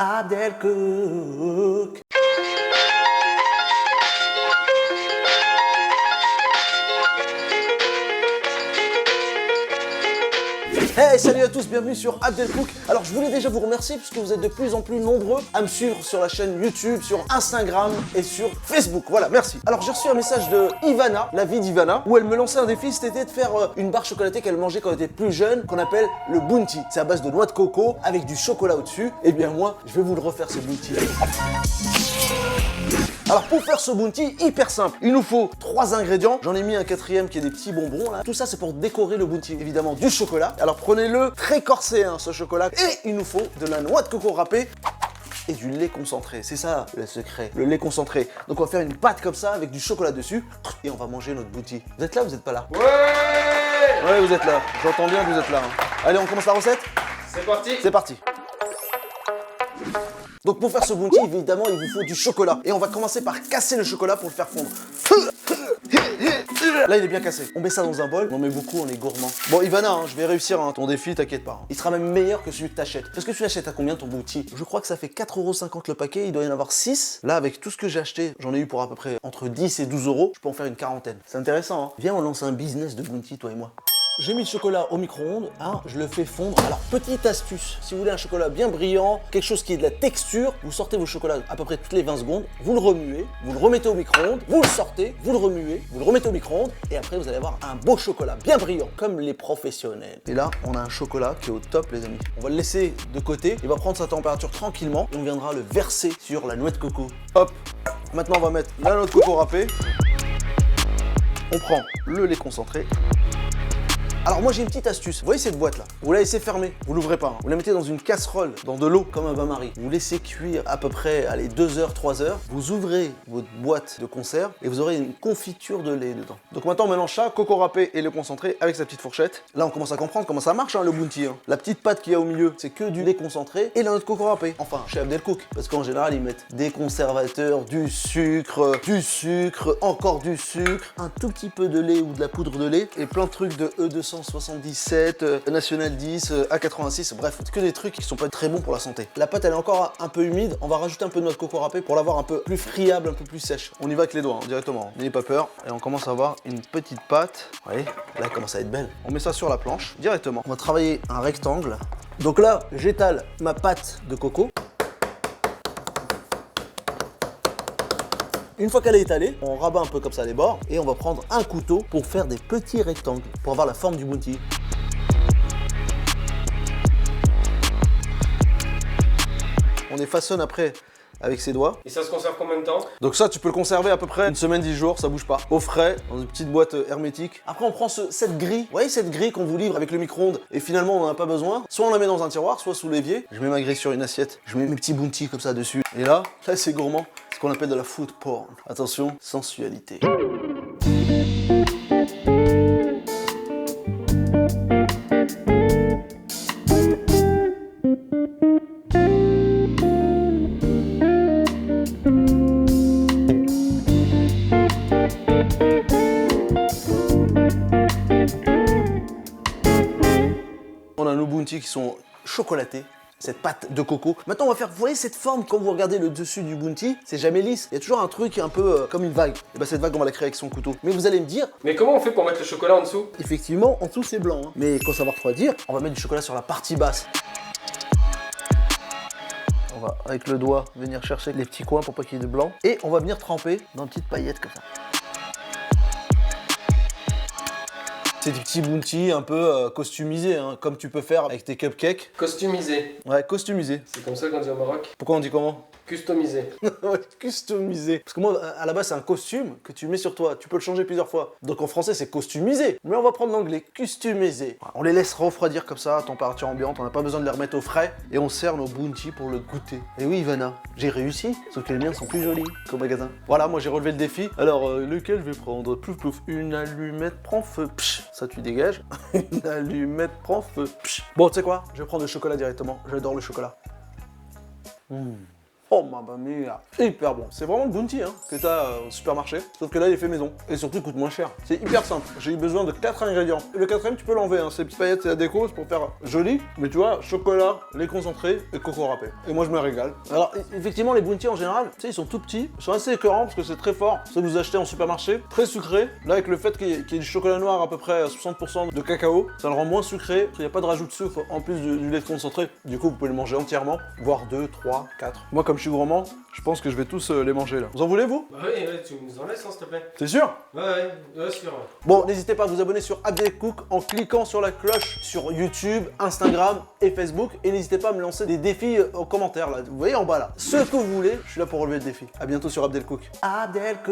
Abdelkouk. Hey, salut à tous, bienvenue sur Abdelkouk. Alors je voulais déjà vous remercier puisque vous êtes de plus en plus nombreux à me suivre sur la chaîne YouTube, sur Instagram et sur Facebook. Voilà, merci. Alors j'ai reçu un message de Ivana, la vie d'Ivana, où elle me lançait un défi, c'était de faire une barre chocolatée qu'elle mangeait quand elle était plus jeune, qu'on appelle le bounty. C'est à base de noix de coco avec du chocolat au-dessus. Et bien moi, je vais vous le refaire ce bounty. Alors pour faire ce bounty, hyper simple, il nous faut 3 ingrédients. J'en ai mis un quatrième qui est des petits bonbons là. Tout ça c'est pour décorer le bounty. Évidemment du chocolat. Alors prenez-le très corsé hein, ce chocolat. Et il nous faut de la noix de coco râpée et du lait concentré. C'est ça le secret, le lait concentré. Donc on va faire une pâte comme ça avec du chocolat dessus et on va manger notre bounty. Vous êtes là ou vous n'êtes pas là? Ouais, vous êtes là. J'entends bien que vous êtes là. Hein. Allez, on commence la recette? C'est parti. C'est parti. Donc pour faire ce bounty, évidemment, il vous faut du chocolat. Et on va commencer par casser le chocolat pour le faire fondre. Là, il est bien cassé. On met ça dans un bol. On en met beaucoup, on est gourmand. Bon, Ivana, hein, je vais réussir hein, ton défi, t'inquiète pas. Hein. Il sera même meilleur que celui que t'achètes. Parce que tu l'achètes à combien ton bounty? Je crois que ça fait 4,50 € le paquet. Il doit y en avoir 6. Là, avec tout ce que j'ai acheté, j'en ai eu pour à peu près entre 10 et 12 €. Je peux en faire une quarantaine. C'est intéressant, hein. Viens, on lance un business de bounty, toi et moi. J'ai mis le chocolat au micro-ondes, hein, je le fais fondre. Alors, petite astuce, si vous voulez un chocolat bien brillant, quelque chose qui ait de la texture, vous sortez vos chocolats à peu près toutes les 20 secondes, vous le remuez, vous le remettez au micro-ondes, vous le sortez, vous le remuez, vous le remettez au micro-ondes, et après vous allez avoir un beau chocolat bien brillant, comme les professionnels. Et là, on a un chocolat qui est au top, les amis. On va le laisser de côté, il va prendre sa température tranquillement, et on viendra le verser sur la noix de coco. Hop. Maintenant, on va mettre la noix de coco râpée. On prend le lait concentré. Alors moi j'ai une petite astuce, vous voyez cette boîte là, vous la laissez fermer, vous l'ouvrez pas, hein. Vous la mettez dans une casserole, dans de l'eau comme un bain-marie, vous laissez cuire à peu près, allez 2 heures, 3 heures, vous ouvrez votre boîte de conserve et vous aurez une confiture de lait dedans. Donc maintenant on mélange ça, coco râpé et le concentré avec sa petite fourchette. Là on commence à comprendre comment ça marche hein, le bounty. Hein. La petite pâte qu'il y a au milieu, c'est que du lait concentré et la noix de coco râpé. Enfin chez Abdelkouk, parce qu'en général ils mettent des conservateurs, du sucre, encore du sucre, un tout petit peu de lait ou de la poudre de lait et plein de trucs de E277, National 10, A86, bref, que des trucs qui sont pas très bons pour la santé. La pâte elle est encore un peu humide, on va rajouter un peu de noix de coco râpée pour l'avoir un peu plus friable, un peu plus sèche. On y va avec les doigts, hein, directement, n'ayez pas peur. Et on commence à avoir une petite pâte, vous voyez, là elle commence à être belle. On met ça sur la planche, directement. On va travailler un rectangle. Donc là, j'étale ma pâte de coco. Une fois qu'elle est étalée, on rabat un peu comme ça les bords et on va prendre un couteau pour faire des petits rectangles pour avoir la forme du bounty. On les façonne après avec ses doigts. Et ça se conserve combien de temps? Donc ça, tu peux le conserver à peu près une semaine, 10 jours, ça bouge pas. Au frais, dans une petite boîte hermétique. Après, on prend cette grille. Vous voyez cette grille qu'on vous livre avec le micro-ondes et finalement, on n'en a pas besoin. Soit on la met dans un tiroir, soit sous l'évier. Je mets ma grille sur une assiette. Je mets mes petits bounty comme ça dessus. Et là c'est gourmand. C'est ce qu'on appelle de la food porn. Attention, sensualité. On a nos bounty qui sont chocolatés, cette pâte de coco. Maintenant, on va faire, vous voyez cette forme, quand vous regardez le dessus du bounty, c'est jamais lisse. Il y a toujours un truc un peu comme une vague. Et bah cette vague, on va la créer avec son couteau. Mais vous allez me dire... Mais comment on fait pour mettre le chocolat en dessous? Effectivement, en dessous, c'est blanc. Hein. Mais quand ça va refroidir, on va mettre du chocolat sur la partie basse. On va, avec le doigt, venir chercher les petits coins pour pas qu'il y ait de blanc. Et on va venir tremper dans une petite paillette comme ça. C'est des petits bounty un peu costumisés, hein, comme tu peux faire avec tes cupcakes. Customisé. Ouais, costumisé. C'est comme ça qu'on dit au Maroc. Pourquoi on dit comment? Customisé. Ouais, customisé. Parce que moi, à la base, c'est un costume que tu mets sur toi. Tu peux le changer plusieurs fois. Donc en français, c'est costumisé. Mais on va prendre l'anglais, customisé. On les laisse refroidir comme ça, à température ambiante. On n'a pas besoin de les remettre au frais. Et on sert nos bounty pour le goûter. Et oui, Ivana, j'ai réussi. Sauf que les miens sont plus jolis qu'au magasin. Voilà, moi j'ai relevé le défi. Alors, lequel je vais prendre? Plouf plouf. Une allumette prend feu. Psh, ça tu dégages. Une allumette prend feu. Psh. Bon, tu sais quoi? Je vais prendre le chocolat directement. J'adore le chocolat. Oh mamma mia, hyper bon. C'est vraiment le Bounty hein, que t'as au supermarché, sauf que là il est fait maison. Et surtout il coûte moins cher. C'est hyper simple. J'ai eu besoin de 4 ingrédients. Le quatrième tu peux l'enlever, hein. Ces petites paillettes c'est la déco, c'est pour faire joli. Mais tu vois, chocolat, lait concentré et coco râpé. Et moi je me régale. Alors effectivement les Bounty en général, tu sais ils sont tout petits, ils sont assez écœurants parce que c'est très fort. Ça vous achetez en supermarché, très sucré. Là avec le fait qu'il y ait du chocolat noir à peu près à 60% de cacao, ça le rend moins sucré. Il n'y a pas de rajout de sucre en plus du lait concentré. Du coup vous pouvez le manger entièrement, voire 2, 3, 4. Moi comme je suis gourmand, je pense que je vais tous les manger là. Vous en voulez vous? Bah oui, ouais, tu nous en laisses, hein, s'il te plaît. C'est sûr? Ouais, sûr. Bon, n'hésitez pas à vous abonner sur Abdelcook en cliquant sur la cloche sur YouTube, Instagram et Facebook. Et n'hésitez pas à me lancer des défis en commentaire là. Vous voyez en bas là. Ce que vous voulez, je suis là pour relever le défi. A bientôt sur Abdelcook. Abdelcook.